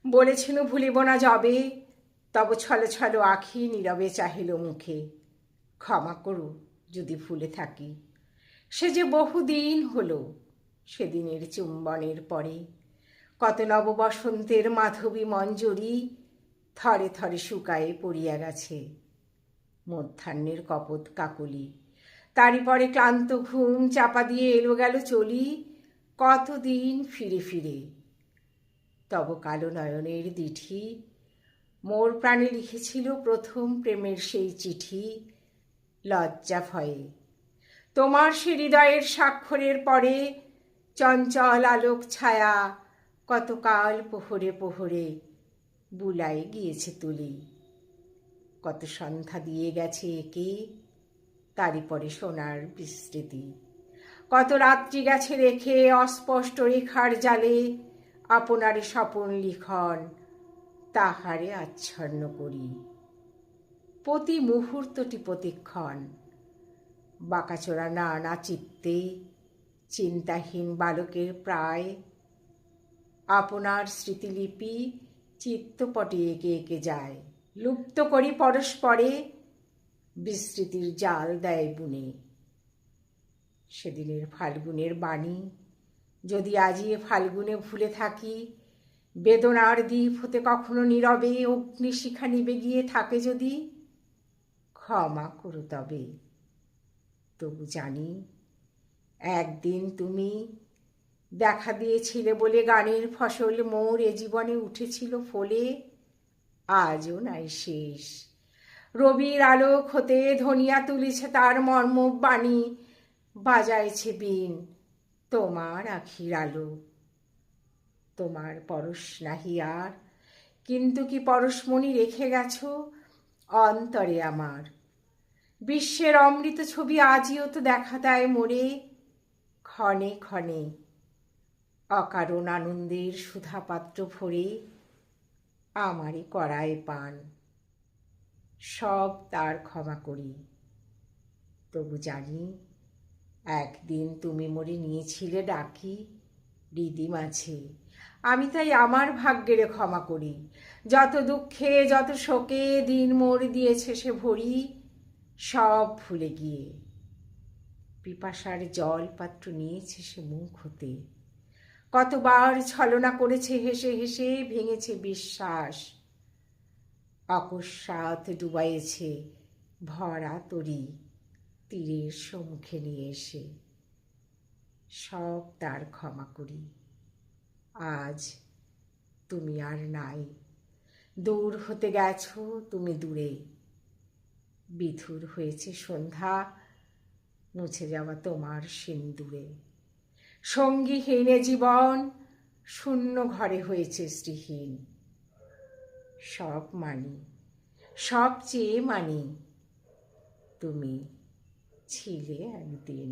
বলেছিল ভুলিব না যবে, তব ছলো ছলো আখি নীরবে চাহিল মুখে। ক্ষমা করো যদি ভুলে থাকি, সে যে বহুদিন হলো সেদিনের চুম্বনের পরে। কত নব বসন্তের মাধবী মঞ্জরি থরে থরে শুকায়ে পড়িয়া গেছে। মধ্যাহ্নের কপোত কাকলি, তারই পরে ক্লান্ত ঘুম চাপা দিয়ে এলো গেল চলি কতদিন ফিরে ফিরে। তব কালো নয়নের দিঠি মোর প্রাণে লিখেছিল প্রথম প্রেমের সেই চিঠি লজ্জা ভয়ে। তোমার সে হৃদয়ের স্বাক্ষরের পরে চঞ্চল আলোক ছায়া কতকাল প্রহরে প্রহরে বুলাই গিয়েছে তুলি। কত সন্ধ্যা দিয়ে গেছে একে, তারই পরে সোনার বিস্মৃতি। কত রাত্রি গেছে রেখে অস্পষ্ট রেখার জালে আপনারে স্বপন লিখন তাহারে আচ্ছন্ন করি। প্রতি মুহূর্তটি প্রতিক্ষণ বাঁকাচোরা নানা চিত্তে চিন্তাহীন বালকের প্রায় আপনার স্মৃতিলিপি চিত্তপটে এঁকে এঁকে যায়। লুপ্ত করি পরস্পরে বিস্মৃতির জাল দেয় বুনে। সেদিনের ফাল্গুনের বাণী যদি আজি এ ফাল্গুনে ভুলে থাকি, বেদনার দ্বীপ হতে কখনো নীরবে অগ্নিশিখা নিবে গিয়ে থাকে যদি, ক্ষমা করো তবে। তবু জানি একদিন তুমি দেখা দিয়েছিলে বলে গানের ফসল মোর এ জীবনে উঠেছিল ফলে, আজও নাই শেষ। রবির আলোক হতে ধনিয়া তুলেছে তার মর্মবাণী, বাজাইছে বীণ তোমার আখির আলো। তোমার পরশ নাহি আর, কিন্তু কি পরশমণি রেখে গেছো অন্তরে আমার। বিশ্বের অমৃত ছবি আজিও তো দেখা দেয় মোরে ক্ষণে ক্ষণে। অকারণ আনন্দের সুধাপাত্র ভরে আমারে করায় পান, সব তার ক্ষমা করি। তবু জানি একদিন তুমি মোরে নিয়েছিলে ডাকি হৃদি মাঝে, আমি তাই আমার ভাগ্যেরে ক্ষমা করি। যত দুঃখে যত শোকে দিন মোর দিয়েছে সে ভরি, সব ভুলে গিয়ে পিপাসার জল পাত্র নিয়েছে সে মুখ হতে। কতবার ছলনা করেছে হেসে হেসে ভেঙেছে বিশ্বাস, অকস্মাৎ ডুবাইছে ভরা তরি তীরের সম্মুখে নিয়ে এসে। সব তার ক্ষমা করি। আজ তুমি আর নাই, দূর হতে গেছো তুমি দূরে। বিধুর হয়েছে সন্ধ্যা মুছে যাওয়া তোমার সিন্দুরে। সঙ্গীহীন এ জীবন শূন্য ঘরে হয়েছে শ্রীহীন। সব মানি, সব চেয়ে মানি, তুমি ছিলে একদিন।